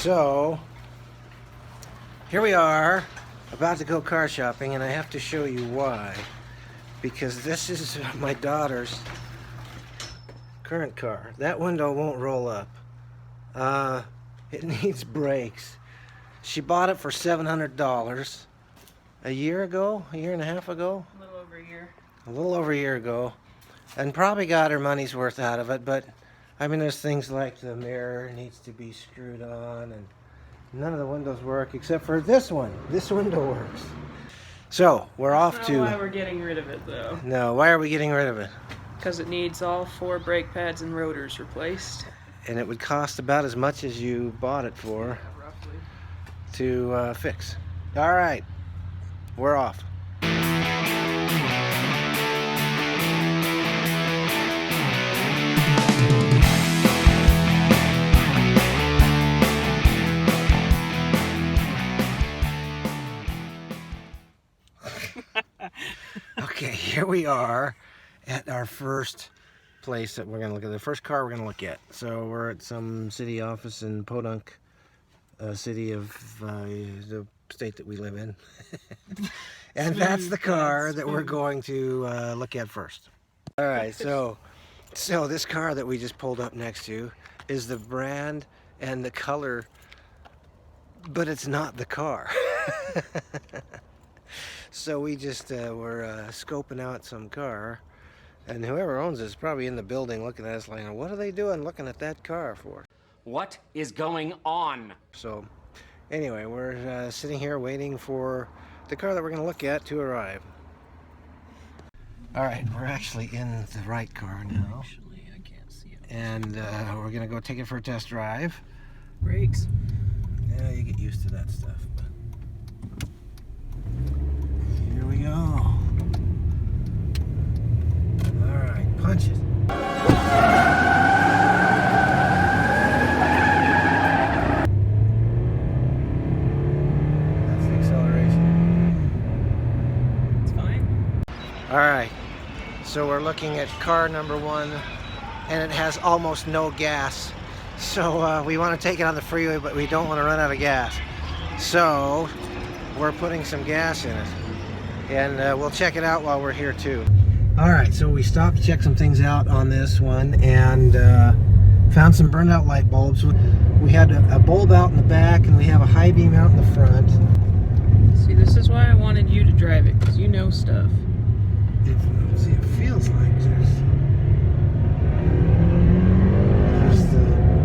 So, here we are, about to go car shopping, and I have to show you why. Because this is my daughter's current car. That window won't roll up. It needs brakes. She bought it for $700 a year ago, a year and a half ago? A little over a year. A little over a year ago. And probably got her money's worth out of it, but I mean, there's things like the mirror needs to be screwed on, and none of the windows work except for this one. This window works. So, we're off That's to... not why we're getting rid of it, though. No, why are we getting rid of it? Because it needs all 4 brake pads and rotors replaced. And it would cost about as much as you bought it for, Yeah, roughly. to fix. All right, we're off. Okay, here we are at our first place that we're going to look at, the first car we're going to look at. So we're at some city office in Podunk, city of the state that we live in. And that's the car that we're going to look at first. All right, so this car that we just pulled up next to is the brand and the color, but it's not the car. So we just were scoping out some car, and whoever owns it is probably in the building looking at us like, what are they doing looking at that car for? What is going on? So anyway, we're sitting here waiting for the car that we're going to look at to arrive. All right, we're actually in the right car now. Actually, I can't see it. And we're going to go take it for a test drive. Brakes. Yeah, you get used to that stuff. Here we go. All right, punch it. That's the acceleration. It's fine. All right, so we're looking at car number 1, and it has almost no gas. So we want to take it on the freeway, but we don't want to run out of gas. So we're putting some gas in it, and we'll check it out while we're here too. All right, so we stopped to check some things out on this one, and found some burned out light bulbs. We had a bulb out in the back, and we have a high beam out in the front. See, this is why I wanted you to drive it, because you know stuff. It feels like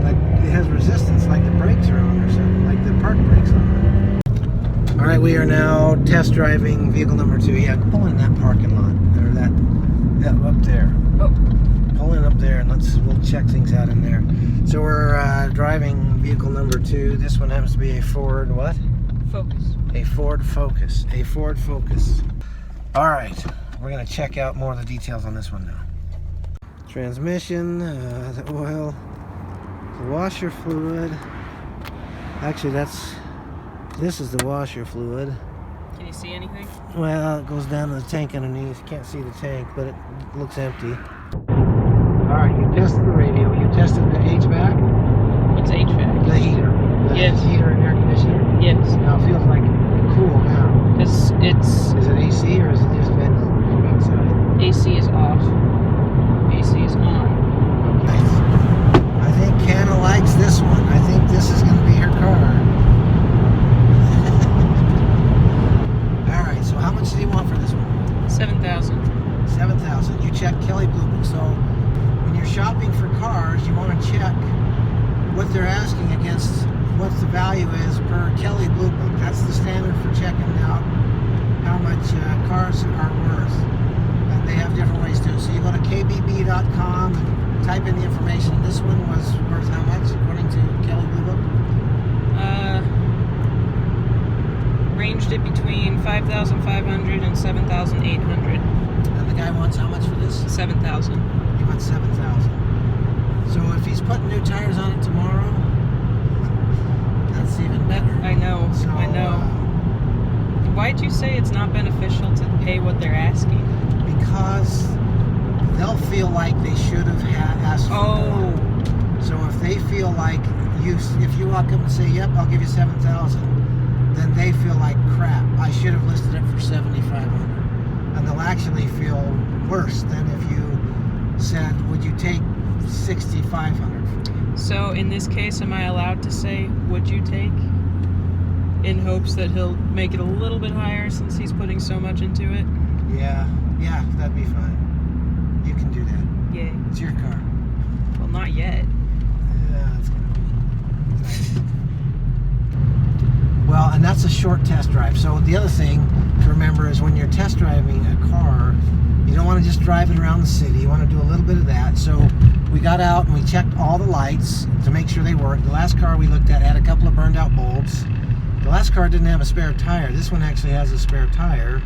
like it has resistance, like the brakes are on or something, like the park brakes on. All right, we are now test driving vehicle number 2. Yeah, pull in that parking lot, or that up there. Oh. Pull in up there, and we'll check things out in there. So we're driving vehicle number 2. This one happens to be a Ford what? Focus. A Ford Focus. A Ford Focus. All right, we're gonna check out more of the details on this one now. Transmission, the oil, the washer fluid. Actually, this is the washer fluid. Can you see anything? Well, it goes down to the tank underneath. You can't see the tank, but it looks empty. All right, you tested the radio. You tested the HVAC? What's HVAC? The heater. The Yes. heater and air conditioner? Yes. Now it feels like cool now. Because it's Is it AC or is it just vent from outside? AC is off. AC is on. I think Canna likes this one. I think this is going to be her car. All right, so how much do you want for this one? 7,000. 7,000. You check Kelly Blue Book. So when you're shopping for cars, you want to check what they're asking against what the value is per Kelly Blue Book. That's the standard for checking out how much cars are worth. And they have different ways to. So you go to kbb.com and type in the information. This one was worth how much according to Kelly Blue Book? Ranged it between 5,500 and 7,800. And the guy wants how much for this? 7,000. He wants 7,000. So if he's putting new tires on it tomorrow, that's even better. I know. So, I know. Why'd you say it's not beneficial to pay what they're asking? Because they'll feel like they should have asked for more. Oh. So if they feel like if you walk up and say, "Yep, I'll give you 7,000," then they feel like crap. I should have listed it for 7,500, and they'll actually feel worse than if you said, "Would you take 6,500?" So in this case, am I allowed to say, "Would you take?" In hopes that he'll make it a little bit higher since he's putting so much into it? Yeah, that'd be fine. You can do that. Yay. It's your car. Well, not yet. Yeah, it's gonna be nice. Well, and that's a short test drive. So the other thing to remember is when you're test driving a car, you don't want to just drive it around the city. You want to do a little bit of that. So we got out and we checked all the lights to make sure they worked. The last car we looked at had a couple of burned out bulbs. The last car didn't have a spare tire. This one actually has a spare tire.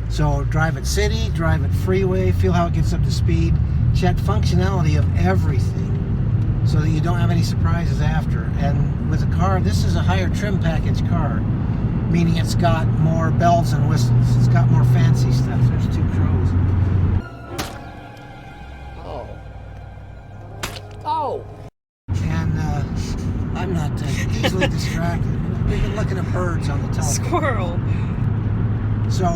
So drive it city, drive it freeway, feel how it gets up to speed, check functionality of everything so that you don't have any surprises after. And with a car, this is a higher trim package car, meaning it's got more bells and whistles. It's got more fancy stuff. There's two crows. Oh! And I'm not easily distracted. We've been looking at birds on the telephone. Squirrel. So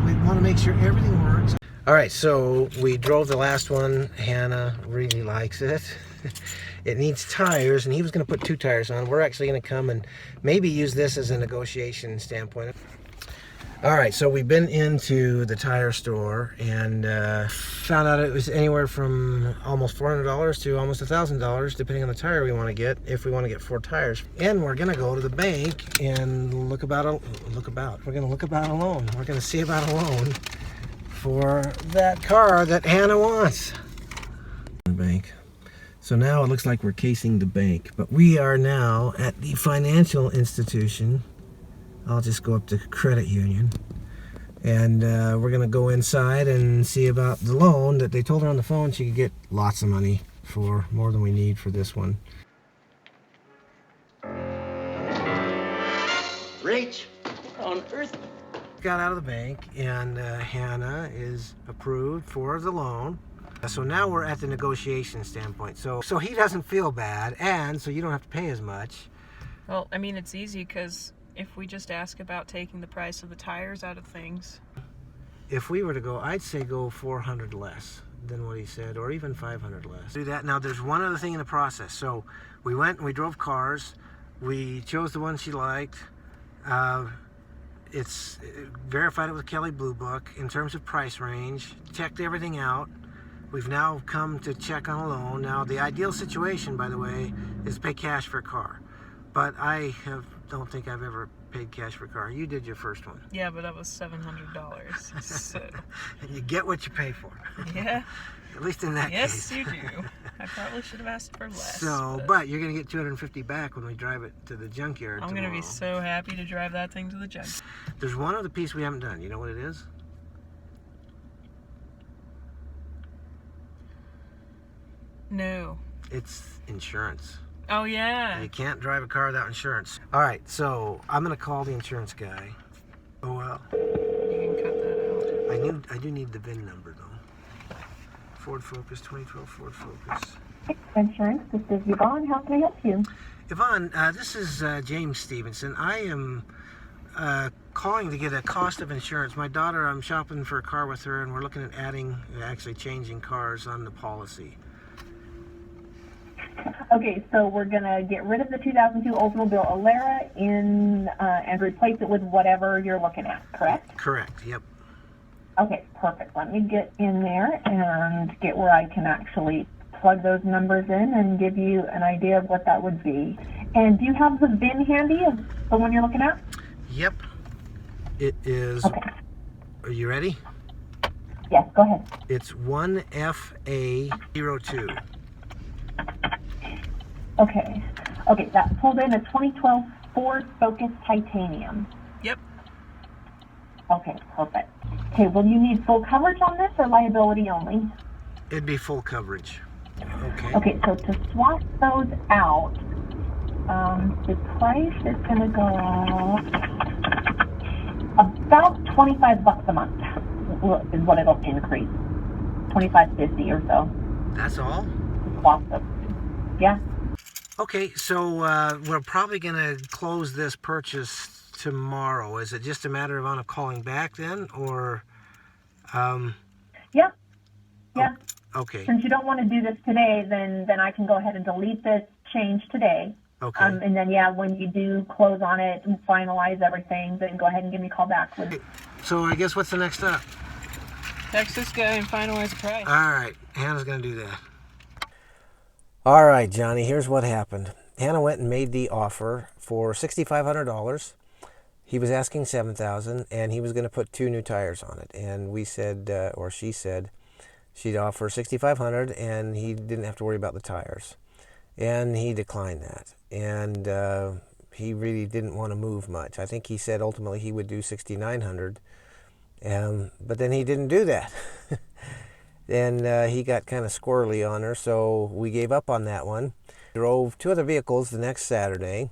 we want to make sure everything works. All right, so we drove the last one. Hannah really likes it. It needs tires, and he was going to put 2 tires on. We're actually going to come and maybe use this as a negotiation standpoint. All right, so we've been into the tire store and found out it was anywhere from almost $400 to almost $1,000, depending on the tire we want to get, if we want to get 4 tires. And we're gonna go to the bank and We're gonna look about a loan. We're gonna see about a loan for that car that Hannah wants. The bank. So now it looks like we're casing the bank, but we are now at the financial institution. I'll just go up to credit union, and we're gonna go inside and see about the loan that they told her on the phone she could get lots of money for, more than we need for this one. Rach, on earth? Got out of the bank, and Hannah is approved for the loan. So now we're at the negotiation standpoint. So he doesn't feel bad, and so you don't have to pay as much. Well, I mean, it's easy because if we just ask about taking the price of the tires out of things. If we were to go, I'd say go 400 less than what he said, or even 500 less. Do that. Now, there's one other thing in the process. So we went and we drove cars. We chose the one she liked. It's verified it with Kelley Blue Book in terms of price range. Checked everything out. We've now come to check on a loan. Now, the ideal situation, by the way, is to pay cash for a car. But I don't think I've ever paid cash for a car. You did your first one. Yeah, but that was $700. So. And you get what you pay for. Yeah. At least in that Yes, case. you do. I probably should have asked for less. So, but you're going to get $250 back when we drive it to the junkyard I'm tomorrow. going to be so happy to drive that thing to the junk. There's one other piece we haven't done. You know what it is? No. It's insurance. Oh, yeah. You can't drive a car without insurance. All right, so I'm going to call the insurance guy. Oh, well. You can cut that out. I do need the VIN number, though. Ford Focus, 2012 Ford Focus. Insurance, this is Yvonne. How can I help you? Yvonne, this is James Stevenson. I am calling to get a cost of insurance. My daughter, I'm shopping for a car with her, and we're looking at actually changing cars on the policy. Okay, so we're going to get rid of the 2002 Oldsmobile Alera and replace it with whatever you're looking at, correct? Correct, yep. Okay, perfect. Let me get in there and get where I can actually plug those numbers in and give you an idea of what that would be. And do you have the VIN handy of the one you're looking at? Yep. It is. Okay. Are you ready? Yes, go ahead. It's 1FA02. Okay, that pulled in a 2012 Ford Focus Titanium. Yep. Okay, perfect. Okay, will you need full coverage on this or liability only? It'd be full coverage. Okay. Okay, so to swap those out, the price is going to go about $25 a month is what it'll increase. $25.50 or so. That's all? Swap those. Yeah. Okay, so we're probably going to close this purchase tomorrow. Is it just a matter of on calling back then, or? Yeah, yeah. Okay. Since you don't want to do this today, then I can go ahead and delete this change today. Okay. And then, yeah, when you do close on it and finalize everything, then go ahead and give me a call back. So I guess what's the next step? Text this guy and finalize the price. All right, Hannah's going to do that. All right, Johnny, here's what happened. Hannah went and made the offer for $6,500. He was asking $7,000, and he was going to put 2 new tires on it. And we said, or she said, she'd offer $6,500, and he didn't have to worry about the tires. And he declined that. And he really didn't want to move much. I think he said ultimately he would do $6,900. But then he didn't do that. And he got kind of squirrely on her, so we gave up on that one. Drove 2 other vehicles the next Saturday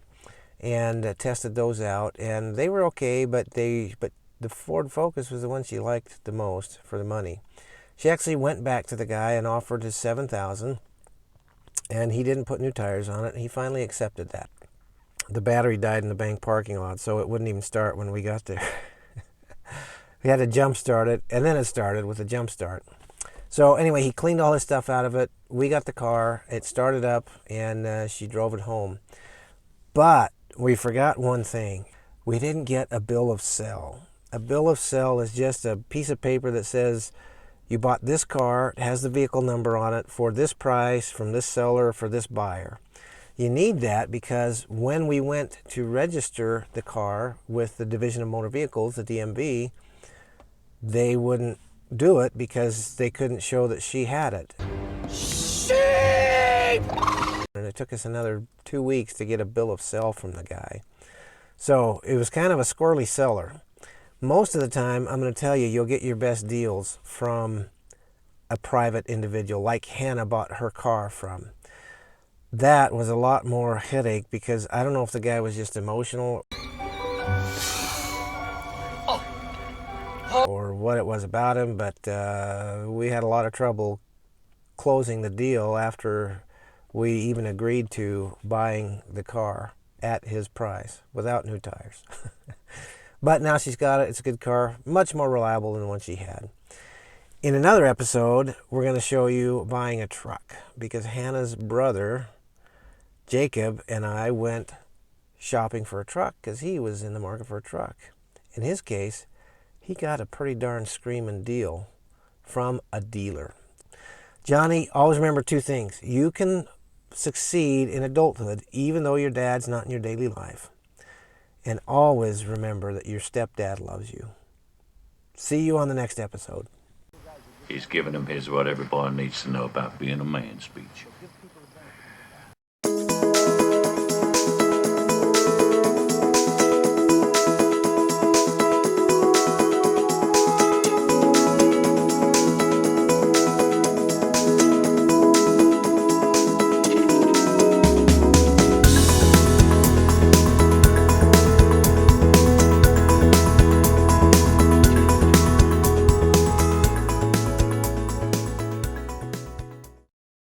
and tested those out, and they were okay, but the Ford Focus was the one she liked the most for the money. She actually went back to the guy and offered his $7,000, and he didn't put new tires on it. He finally accepted that. The battery died in the bank parking lot, so it wouldn't even start when we got there. We had to jump start it, and then it started with a jump start. So anyway, he cleaned all his stuff out of it. We got the car. It started up, and she drove it home. But we forgot one thing. We didn't get a bill of sale. A bill of sale is just a piece of paper that says you bought this car, it has the vehicle number on it, for this price, from this seller, for this buyer. You need that because when we went to register the car with the Division of Motor Vehicles, the DMV, they wouldn't do it because they couldn't show that she had it. Shit! And it took us another 2 weeks to get a bill of sale from the guy. So it was kind of a squirrely seller. Most of the time, I'm going to tell you, you'll get your best deals from a private individual like Hannah bought her car from. That was a lot more headache because I don't know if the guy was just emotional or what it was about him, but we had a lot of trouble closing the deal after we even agreed to buying the car at his price without new tires. But now she's got it. It's a good car, much more reliable than the one she had. In another episode, we're going to show you buying a truck because Hannah's brother, Jacob, and I went shopping for a truck because he was in the market for a truck. In his case, he got a pretty darn screaming deal from a dealer. Johnny, always remember 2 things. You can succeed in adulthood even though your dad's not in your daily life. And always remember that your stepdad loves you. See you on the next episode. He's giving him his what every boy needs to know about being a man speech.